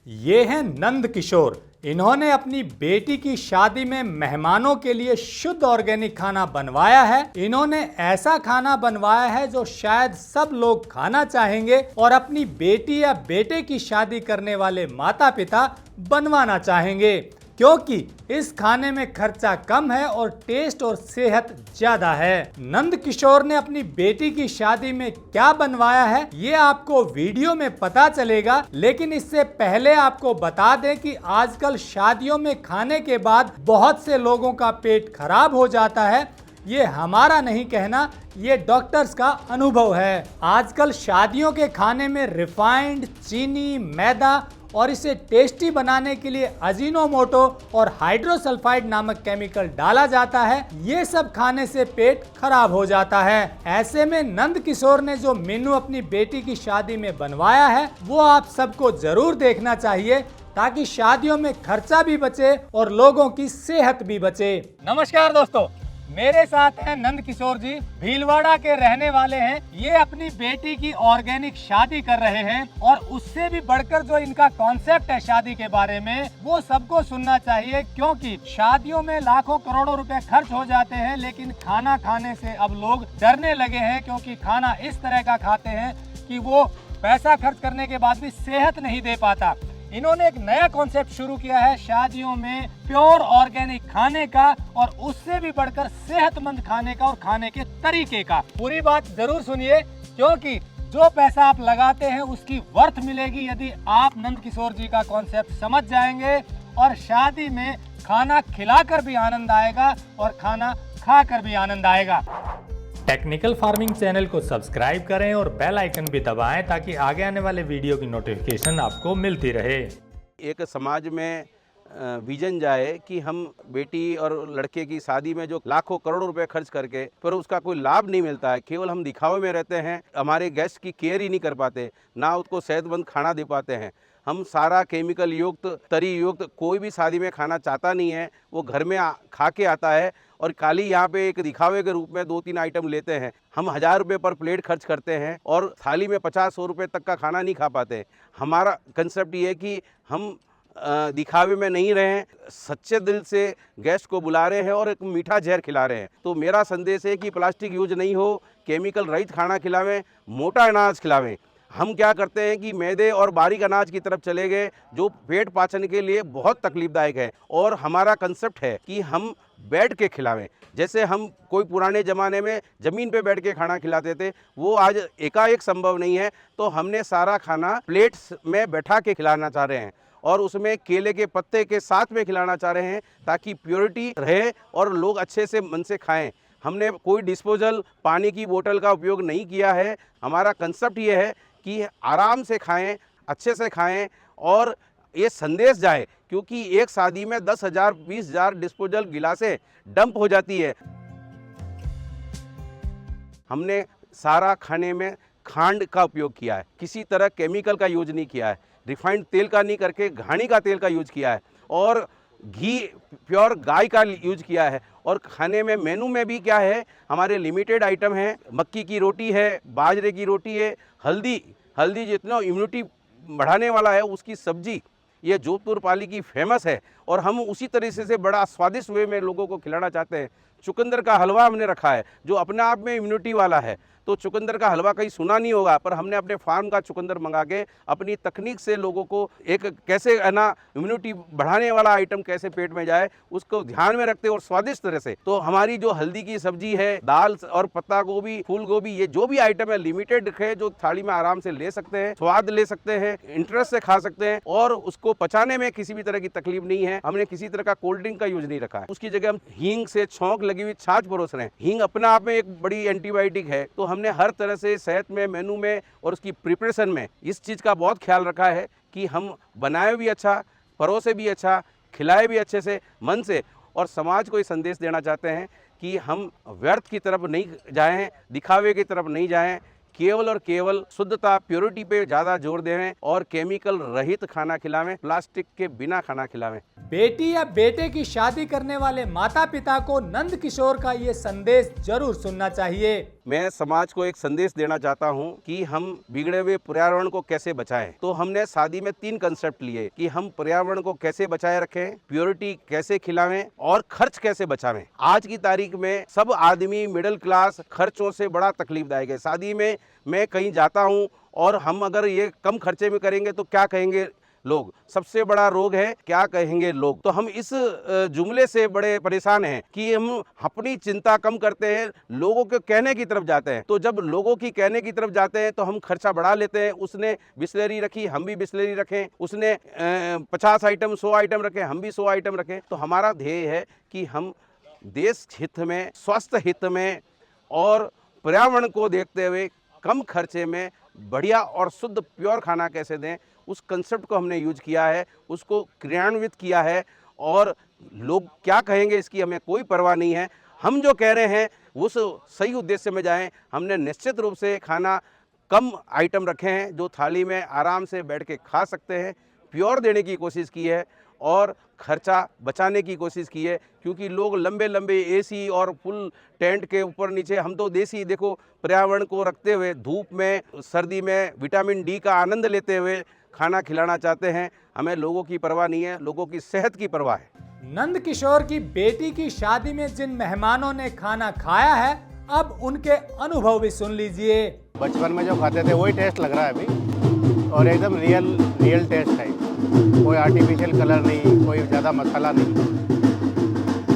ये हैं नंद किशोर। इन्होंने अपनी बेटी की शादी में मेहमानों के लिए शुद्ध ऑर्गेनिक खाना बनवाया है। इन्होंने ऐसा खाना बनवाया है जो शायद सब लोग खाना चाहेंगे और अपनी बेटी या बेटे की शादी करने वाले माता पिता बनवाना चाहेंगे, क्योंकि इस खाने में खर्चा कम है और टेस्ट और सेहत ज्यादा है। नंद किशोर ने अपनी बेटी की शादी में क्या बनवाया है ये आपको वीडियो में पता चलेगा, लेकिन इससे पहले आपको बता दें कि आजकल शादियों में खाने के बाद बहुत से लोगों का पेट खराब हो जाता है। ये हमारा नहीं कहना, ये डॉक्टर्स का अनुभव है। आजकल शादियों के खाने में रिफाइंड, चीनी, मैदा और इसे टेस्टी बनाने के लिए अजीनोमोटो और हाइड्रोसल्फाइड नामक केमिकल डाला जाता है। ये सब खाने से पेट खराब हो जाता है। ऐसे में नंद किशोर ने जो मेनू अपनी बेटी की शादी में बनवाया है वो आप सबको जरूर देखना चाहिए, ताकि शादियों में खर्चा भी बचे और लोगों की सेहत भी बचे। नमस्कार दोस्तों, मेरे साथ हैं नंद किशोर जी, भीलवाड़ा के रहने वाले हैं। ये अपनी बेटी की ऑर्गेनिक शादी कर रहे हैं और उससे भी बढ़कर जो इनका कॉन्सेप्ट है शादी के बारे में वो सबको सुनना चाहिए, क्योंकि शादियों में लाखों करोड़ों रुपए खर्च हो जाते हैं, लेकिन खाना खाने से अब लोग डरने लगे हैं, क्योंकि खाना इस तरह का खाते हैं कि वो पैसा खर्च करने के बाद भी सेहत नहीं दे पाता। इन्होंने एक नया कॉन्सेप्ट शुरू किया है शादियों में प्योर ऑर्गेनिक खाने का, और उससे भी बढ़कर सेहतमंद खाने का और खाने के तरीके का। पूरी बात जरूर सुनिए, क्योंकि जो पैसा आप लगाते हैं उसकी वर्थ मिलेगी यदि आप नंद किशोर जी का कॉन्सेप्ट समझ जाएंगे। और शादी में खाना खिलाकर भी आनंद आएगा और खाना खाकर भी आनंद आएगा। टेक्निकल फार्मिंग चैनल को सब्सक्राइब करें और बेल आइकन भी दबाएं, ताकि आगे आने वाले वीडियो की नोटिफिकेशन आपको मिलती रहे। एक समाज में विजन जाए कि हम बेटी और लड़के की शादी में जो लाखों करोड़ों रुपए खर्च करके पर उसका कोई लाभ नहीं मिलता है, केवल हम दिखावे में रहते हैं, हमारे गेस्ट की केयर ही नहीं कर पाते, ना उसको सेहतमंद खाना दे पाते हैं। हम सारा केमिकल युक्त, तरी युक्त कोई भी शादी में खाना चाहता नहीं है, वो घर में खा के आता है और खाली यहाँ पे एक दिखावे के रूप में 2-3 आइटम लेते हैं। हम 1000 रुपये पर प्लेट खर्च करते हैं और थाली में 50-100 रुपये तक का खाना नहीं खा पाते। हमारा कंसेप्ट ये है कि हम दिखावे में नहीं रहे, सच्चे दिल से गेस्ट को बुला रहे हैं और एक मीठा जहर खिला रहे हैं। तो मेरा संदेश है कि प्लास्टिक यूज नहीं हो, केमिकल रहित खाना खिलावें, मोटा अनाज खिलावें। हम क्या करते हैं कि मैदे और बारीक अनाज की तरफ चले गए, जो पेट पाचन के लिए बहुत तकलीफदायक है। और हमारा कंसेप्ट है कि हम बैठ के खिलावें। जैसे हम कोई पुराने ज़माने में ज़मीन पे बैठ के खाना खिलाते थे, वो आज एकाएक संभव नहीं है। तो हमने सारा खाना प्लेट्स में बैठा के खिलाना चाह रहे हैं और उसमें केले के पत्ते के साथ में खिलाना चाह रहे हैं, ताकि प्योरिटी रहे और लोग अच्छे से मन से खाएं। हमने कोई डिस्पोजल पानी की बोतल का उपयोग नहीं किया है। हमारा कंसेप्ट ये है कि आराम से खाएं, अच्छे से खाएं और ये संदेश जाए, क्योंकि एक शादी में 10,000 20,000 डिस्पोजल गिलासें डंप हो जाती है। हमने सारा खाने में खांड का उपयोग किया है, किसी तरह केमिकल का यूज नहीं किया है, रिफाइंड तेल का नहीं करके घानी का तेल का यूज किया है और घी प्योर गाय का यूज किया है। और खाने में मेनू में भी क्या है, हमारे लिमिटेड आइटम हैं, मक्की की रोटी है, बाजरे की रोटी है, हल्दी जितना इम्यूनिटी बढ़ाने वाला है उसकी सब्जी, ये जोधपुर पाली की फेमस है और हम उसी तरीके से बड़ा स्वादिष्ट वे में लोगों को खिलाना चाहते हैं। चुकंदर का हलवा हमने रखा है जो अपने आप में इम्यूनिटी वाला है। तो चुकंदर का हलवा कहीं सुना नहीं होगा, पर हमने अपने फार्म का चुकंदर मंगा के अपनी तकनीक से लोगों को एक कैसे है ना इम्यूनिटी बढ़ाने वाला आइटम कैसे पेट में जाए उसको ध्यान में रखते और स्वादिष्ट तरह से। तो हमारी जो हल्दी की सब्जी है, दाल और पत्ता गोभी, फूल गोभी, ये जो भी आइटम है लिमिटेड है, जो थाली में आराम से ले सकते हैं, स्वाद ले सकते हैं, इंटरेस्ट से खा सकते हैं और उसको पचाने में किसी भी तरह की तकलीफ नहीं है। हमने किसी तरह का कोल्ड ड्रिंक का यूज नहीं रखा है, उसकी जगह हम हींग से छौंक लगी हुई छाछ परोस रहे हैं। हींग अपने आप में एक बड़ी एंटीबायोटिक है। तो हमने हर तरह से सेहत में, मेनू में और उसकी प्रिपरेशन में इस चीज़ का बहुत ख्याल रखा है कि हम बनाए भी अच्छा, परोसे भी अच्छा, खिलाए भी अच्छे से, मन से। और समाज को ये संदेश देना चाहते हैं कि हम व्यर्थ की तरफ नहीं जाएं, दिखावे की तरफ नहीं जाएं, केवल और केवल शुद्धता, प्योरिटी पे ज़्यादा जोर दें और केमिकल रहित खाना खिलावें, प्लास्टिक के बिना खाना खिलावें। बेटी या बेटे की शादी करने वाले माता पिता को नंद किशोर का ये संदेश जरूर सुनना चाहिए। मैं समाज को एक संदेश देना चाहता हूं कि हम बिगड़े हुए पर्यावरण को कैसे बचाएं। तो हमने शादी में 3 कंसेप्ट लिए कि हम पर्यावरण को कैसे बचाए रखें, प्योरिटी कैसे खिलावें और खर्च कैसे बचावें। आज की तारीख में सब आदमी मिडिल क्लास खर्चों से बड़ा तकलीफदायक है। शादी में मैं कहीं जाता हूं और हम अगर ये कम खर्चे में करेंगे तो क्या कहेंगे लोग, सबसे बड़ा रोग है क्या कहेंगे लोग। तो हम इस जुमले से बड़े परेशान हैं कि हम अपनी चिंता कम करते हैं, लोगों के कहने की तरफ जाते हैं। तो जब लोगों की कहने की तरफ जाते हैं तो हम खर्चा बढ़ा लेते हैं। उसने बिस्लरी रखी, हम भी बिस्लरी रखें, उसने 50 आइटम 100 आइटम रखे, हम भी 100 आइटम रखें। तो हमारा ध्येय है कि हम देश हित में, स्वास्थ्य हित में और पर्यावरण को देखते हुए कम खर्चे में बढ़िया और शुद्ध प्योर खाना कैसे दें, उस कंसेप्ट को हमने यूज किया है, उसको क्रियान्वित किया है। और लोग क्या कहेंगे इसकी हमें कोई परवाह नहीं है। हम जो कह रहे हैं उस सही उद्देश्य में जाएं। हमने निश्चित रूप से खाना कम आइटम रखे हैं जो थाली में आराम से बैठ के खा सकते हैं, प्योर देने की कोशिश की है और खर्चा बचाने की कोशिश की है। क्योंकि लोग लंबे लंबे एसी और फुल टेंट के ऊपर नीचे, हम तो देसी देखो पर्यावरण को रखते हुए धूप में सर्दी में विटामिन डी का आनंद लेते हुए खाना खिलाना चाहते हैं। हमें लोगों की परवाह नहीं है, लोगों की सेहत की परवाह है। नंद किशोर की बेटी की शादी में जिन मेहमानों ने खाना खाया है, अब उनके अनुभव भी सुन लीजिए। बचपन में जो खाते थे वही टेस्ट लग रहा है अभी, और एकदम रियल टेस्ट है। कोई आर्टिफिशियल कलर नहीं, कोई ज़्यादा मसाला नहीं,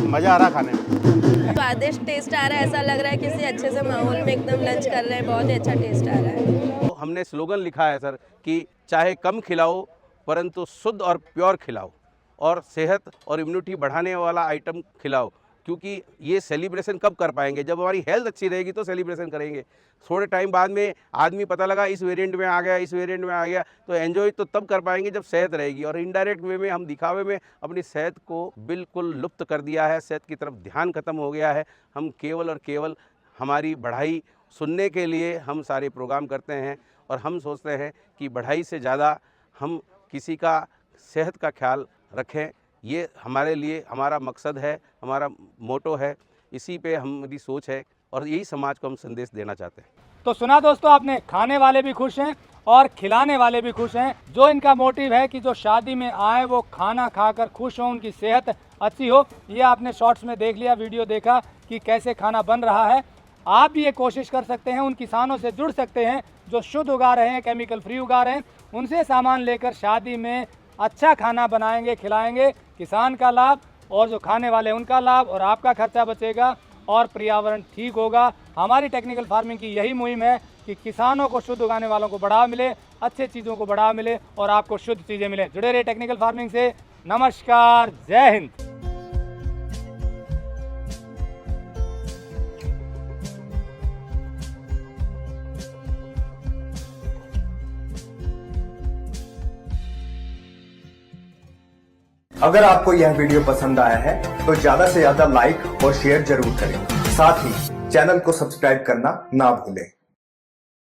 मज़ा आ रहा खाने में। स्वादिष्ट टेस्ट आ रहा है, ऐसा लग रहा है किसी अच्छे से माहौल में एकदम लंच कर रहे हैं, बहुत ही अच्छा टेस्ट आ रहा है। तो हमने स्लोगन लिखा है सर कि चाहे कम खिलाओ परंतु शुद्ध और प्योर खिलाओ और सेहत और इम्यूनिटी बढ़ाने वाला आइटम खिलाओ। क्योंकि ये सेलिब्रेशन कब कर पाएंगे, जब हमारी हेल्थ अच्छी रहेगी तो सेलिब्रेशन करेंगे। थोड़े टाइम बाद में आदमी पता लगा इस वेरिएंट में आ गया, इस वेरिएंट में आ गया, तो एंजॉय तो तब कर पाएंगे जब सेहत रहेगी। और इनडायरेक्ट वे में हम दिखावे में अपनी सेहत को बिल्कुल लुप्त कर दिया है, सेहत की तरफ ध्यान खत्म हो गया है। हम केवल और केवल हमारी बढ़ाई सुनने के लिए हम सारे प्रोग्राम करते हैं और हम सोचते हैं कि बढ़ाई से ज़्यादा हम किसी का सेहत का ख्याल रखें। ये हमारे लिए हमारा मकसद है, हमारा मोटो है, इसी पे हमारी सोच है और यही समाज को हम संदेश देना चाहते हैं। तो सुना दोस्तों आपने, खाने वाले भी खुश हैं और खिलाने वाले भी खुश हैं। जो इनका मोटिव है कि जो शादी में आए वो खाना खाकर खुश हों, उनकी सेहत अच्छी हो। ये आपने शॉर्ट्स में देख लिया, वीडियो देखा कि कैसे खाना बन रहा है। आप भी ये कोशिश कर सकते हैं, उन किसानों से जुड़ सकते हैं जो शुद्ध उगा रहे हैं, केमिकल फ्री उगा रहे हैं। उनसे सामान लेकर शादी में अच्छा खाना बनाएंगे, खिलाएंगे। किसान का लाभ और जो खाने वाले उनका लाभ, और आपका खर्चा बचेगा और पर्यावरण ठीक होगा। हमारी टेक्निकल फार्मिंग की यही मुहिम है कि किसानों को, शुद्ध उगाने वालों को बढ़ावा मिले, अच्छे चीज़ों को बढ़ावा मिले और आपको शुद्ध चीज़ें मिले। जुड़े रहिए टेक्निकल फार्मिंग से। नमस्कार, जय हिंद। अगर आपको यह वीडियो पसंद आया है तो ज्यादा से ज्यादा लाइक और शेयर जरूर करें। साथ ही चैनल को सब्सक्राइब करना ना भूलें।